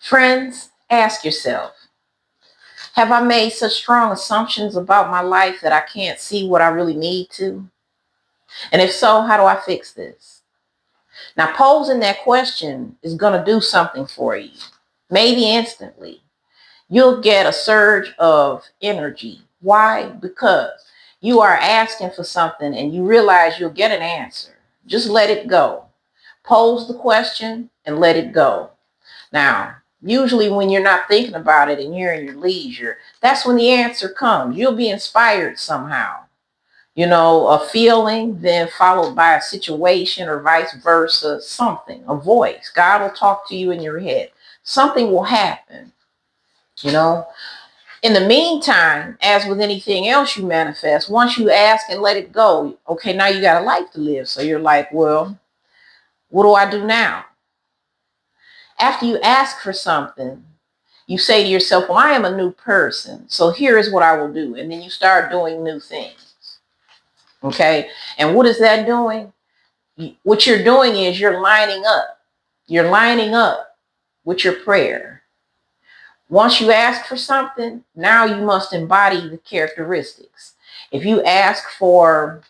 Friends, ask yourself, have I made such strong assumptions about my life that I can't see what I really need to? And if so, how do I fix this? Now, posing that question is going to do something for you, maybe instantly. You'll get a surge of energy. Why? Because you are asking for something and you realize you'll get an answer. Just let it go. Pose the question and let it go. Now, usually when you're not thinking about it and you're in your leisure, that's when the answer comes. You'll be inspired somehow. A feeling, then followed by a situation or vice versa, something, a voice. God will talk to you in your head. Something will happen, you know. In the meantime, as with anything else you manifest, once you ask and let it go, okay, now you got a life to live. So you're like, well, what do I do now? After you ask for something, you say to yourself, well, I am a new person. So here is what I will do. And then you start doing new things. Okay. And what is that doing? What you're doing is you're lining up. You're lining up with your prayer. Once you ask for something, now you must embody the characteristics. If you ask for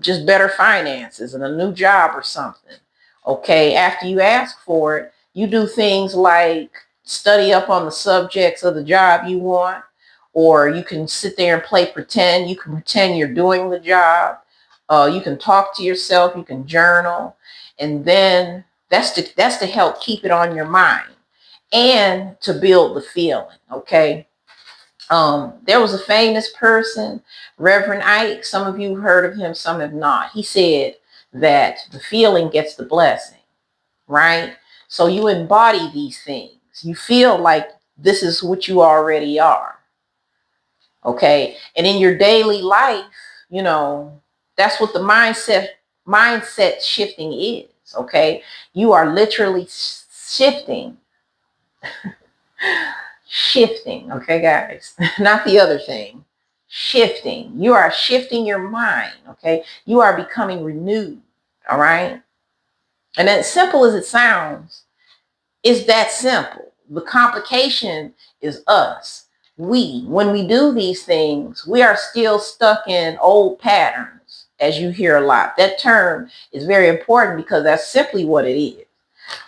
just better finances and a new job or something, okay, after you ask for it, you do things like study up on the subjects of the job you want, or you can sit there and play pretend. You can pretend you're doing the job. You can talk to yourself. You can journal, and then that's to help keep it on your mind and to build the feeling. Okay. There was a famous person, Reverend Ike. Some of you heard of him, some have not. He said that the feeling gets the blessing, right? So you embody these things. You feel like this is what you already are, okay? And in your daily life, that's what the mindset shifting is, okay? You are literally shifting, okay, guys? Not the other thing. Shifting. You are shifting your mind, okay? You are becoming renewed, all right? And as simple as it sounds, it's that simple. The complication is us. When we do these things, we are still stuck in old patterns, as you hear a lot. That term is very important because that's simply what it is.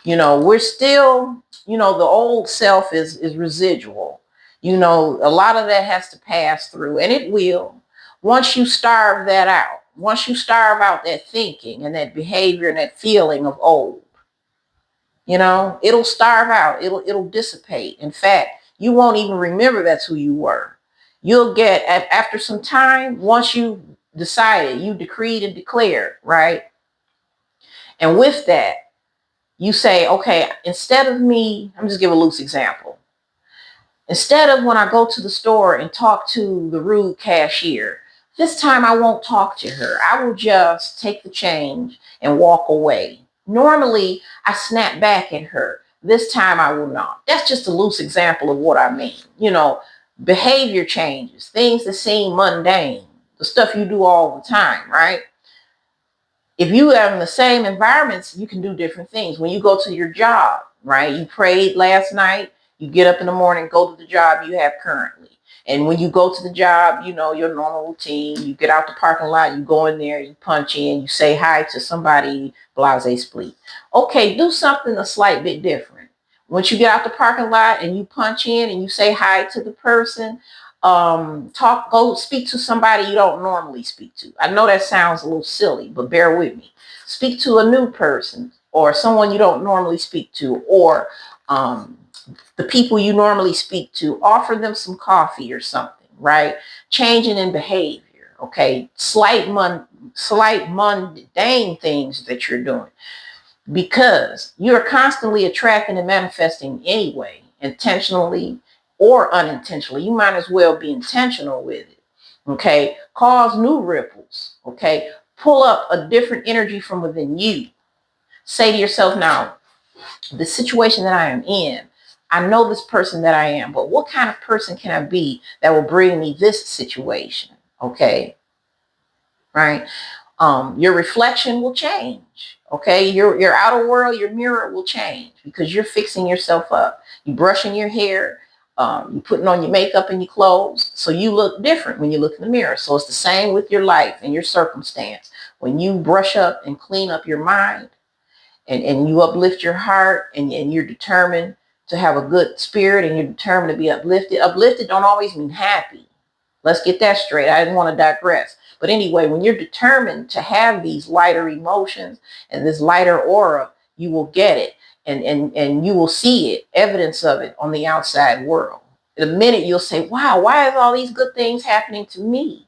We're still, the old self is residual. A lot of that has to pass through, and it will. Once you starve that out, once you starve out that thinking and that behavior and that feeling of old, it'll starve out. It'll dissipate. In fact, you won't even remember that's who you were. You'll get, after some time, once you decided, you decreed and declared, right? And with that, you say, okay, instead of me, I'm just give a loose example. Instead of when I go to the store and talk to the rude cashier, this time I won't talk to her. I will just take the change and walk away. Normally, I snap back at her. This time I will not. That's just a loose example of what I mean. Behavior changes, things that seem mundane, the stuff you do all the time, right? If you are in the same environments, you can do different things. When you go to your job, right? You prayed last night, you get up in the morning, go to the job you have currently. And when you go to the job, your normal routine, you get out the parking lot, you go in there, you punch in, you say hi to somebody, blase split. Okay, do something a slight bit different. Once you get out the parking lot and you punch in and you say hi to the person, go speak to somebody you don't normally speak to. I know that sounds a little silly, but bear with me. Speak to a new person or someone you don't normally speak to, or the people you normally speak to. Offer them some coffee or something, right? Changing in behavior, okay? Slight mundane things that you're doing, because you're constantly attracting and manifesting anyway, intentionally or unintentionally. You might as well be intentional with it. Okay. Cause new ripples. Okay. Pull up a different energy from within you. Say to yourself, now, the situation that I am in, I know this person that I am, but what kind of person can I be that will bring me this situation? Okay. Right. Your reflection will change. Okay, your outer world, your mirror will change because you're fixing yourself up. You brushing your hair, you putting on your makeup and your clothes, so you look different when you look in the mirror. So it's the same with your life and your circumstance. When you brush up and clean up your mind, and you uplift your heart, and you're determined to have a good spirit, and you're determined to be uplifted. Uplifted don't always mean happy. Let's get that straight. I didn't want to digress. But anyway, when you're determined to have these lighter emotions and this lighter aura, you will get it. And you will see it, evidence of it on the outside world. In a minute, you'll say, wow, why is all these good things happening to me?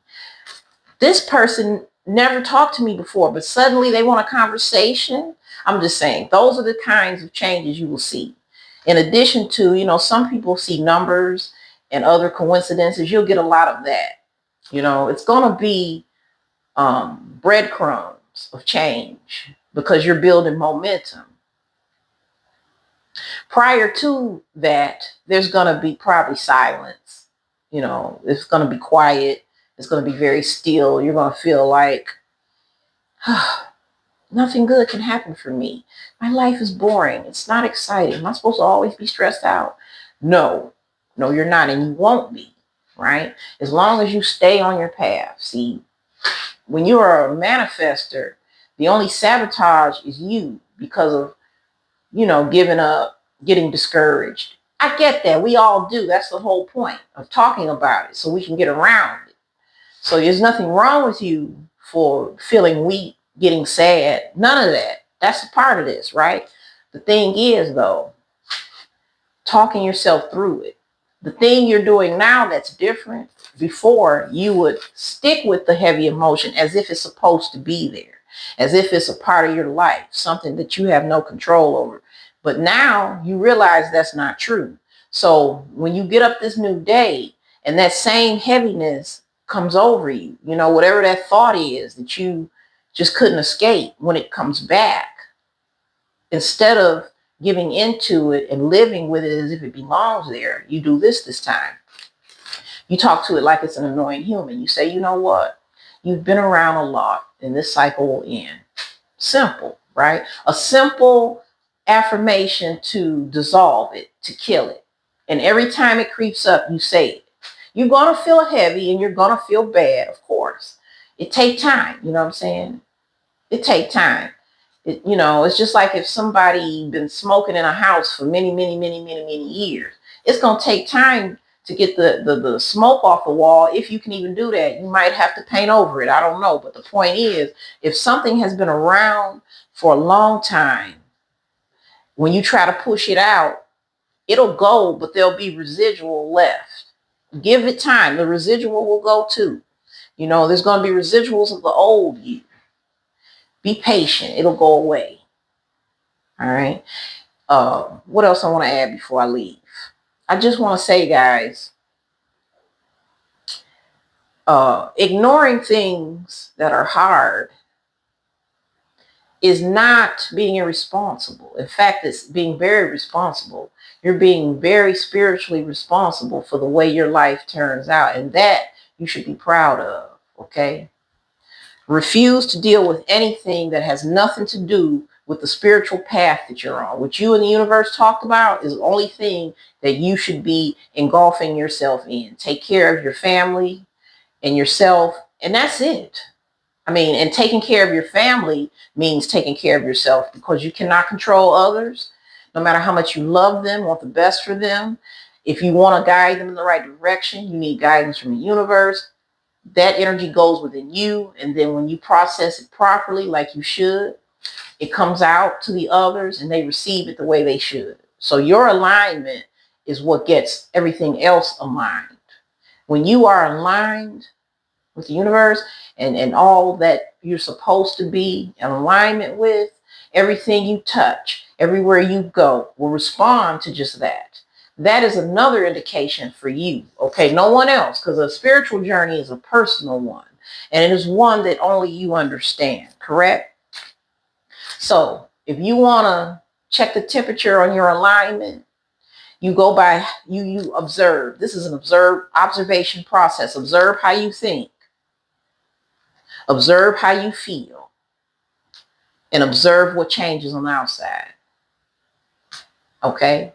This person never talked to me before, but suddenly they want a conversation. I'm just saying, those are the kinds of changes you will see. In addition to, some people see numbers and other coincidences. You'll get a lot of that. It's going to be breadcrumbs of change because you're building momentum. Prior to that, there's going to be probably silence. It's going to be quiet. It's going to be very still. You're going to feel like, nothing good can happen for me. My life is boring. It's not exciting. Am I supposed to always be stressed out? No, you're not, and you won't be, right? As long as you stay on your path. See, when you are a manifester, the only sabotage is you because of, giving up, getting discouraged. I get that. We all do. That's the whole point of talking about it, so we can get around it. So there's nothing wrong with you for feeling weak, getting sad. None of that. That's a part of this, right? The thing is, though, talking yourself through it. The thing you're doing now that's different. Before, you would stick with the heavy emotion as if it's supposed to be there, as if it's a part of your life, something that you have no control over. But now you realize that's not true. So when you get up this new day and that same heaviness comes over you, whatever that thought is that you just couldn't escape, when it comes back, instead of giving into it and living with it as if it belongs there, you do this time. You talk to it like it's an annoying human. You say, you know what? You've been around a lot and this cycle will end. Simple, right? A simple affirmation to dissolve it, to kill it. And every time it creeps up, you say it. You're going to feel heavy and you're going to feel bad, of course. It takes time. You know what I'm saying? It takes time. It's just like if somebody been smoking in a house for many, many, many, many, many years. It's going to take time to get the smoke off the wall. If you can even do that, you might have to paint over it. I don't know. But the point is, if something has been around for a long time, when you try to push it out, it'll go, but there'll be residual left. Give it time. The residual will go too. There's going to be residuals of the old you. Be patient. It'll go away. All right. What else I want to add before I leave? I just want to say, guys, ignoring things that are hard is not being irresponsible. In fact, it's being very responsible. You're being very spiritually responsible for the way your life turns out, and that you should be proud of, okay? Refuse to deal with anything that has nothing to do with the spiritual path that you're on. What you and the universe talked about is the only thing that you should be engulfing yourself in. Take care of your family and yourself, and that's it. And taking care of your family means taking care of yourself, because you cannot control others. No matter how much you love them, want the best for them, if you want to guide them in the right direction, you need guidance from the universe. That energy goes within you, and then when you process it properly, like you should, it comes out to the others and they receive it the way they should. So your alignment is what gets everything else aligned. When you are aligned with the universe and all that you're supposed to be in alignment with, everything you touch, everywhere you go, will respond to just that. That is another indication for you, okay? No one else, because a spiritual journey is a personal one, and it is one that only you understand, correct? So if you want to check the temperature on your alignment, you go by, you observe. This is an observation process. Observe how you think. Observe how you feel and observe what changes on the outside. Okay?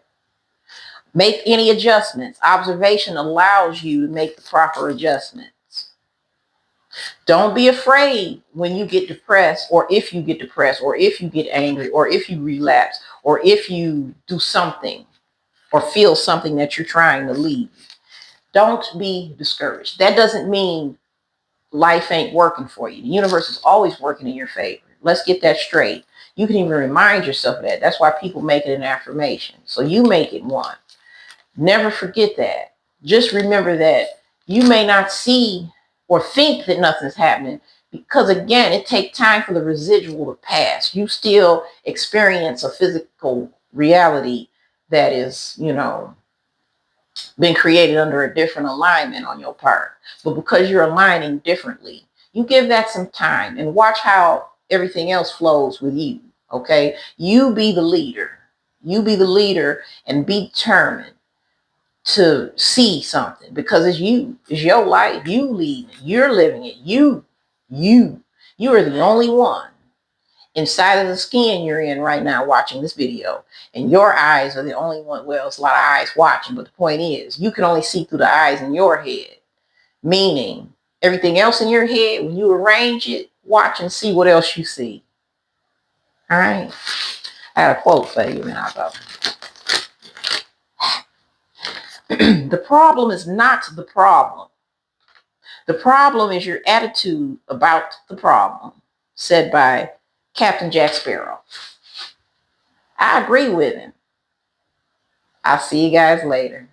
Make any adjustments. Observation allows you to make the proper adjustments. Don't be afraid when you get depressed, or if you get depressed, or if you get angry, or if you relapse, or if you do something or feel something that you're trying to leave. Don't be discouraged. That doesn't mean life ain't working for you. The universe is always working in your favor. Let's get that straight. You can even remind yourself of that. That's why people make it an affirmation. So you make it one. Never forget that. Just remember that you may not see or think that nothing's happening, because again, it takes time for the residual to pass. You still experience a physical reality that is, been created under a different alignment on your part. But because you're aligning differently, you give that some time and watch how everything else flows with you. Okay? You be the leader. You be the leader and be determined to see something, because it's you. It's your life. You lead it. You're living it. You are the only one inside of the skin you're in right now watching this video. And your eyes are the only one. Well, it's a lot of eyes watching, but the point is, you can only see through the eyes in your head. Meaning, everything else in your head, when you arrange it, watch and see what else you see. All right? I had a quote for you, and I'll go. The problem is not the problem. The problem is your attitude about the problem, said by Captain Jack Sparrow. I agree with him. I'll see you guys later.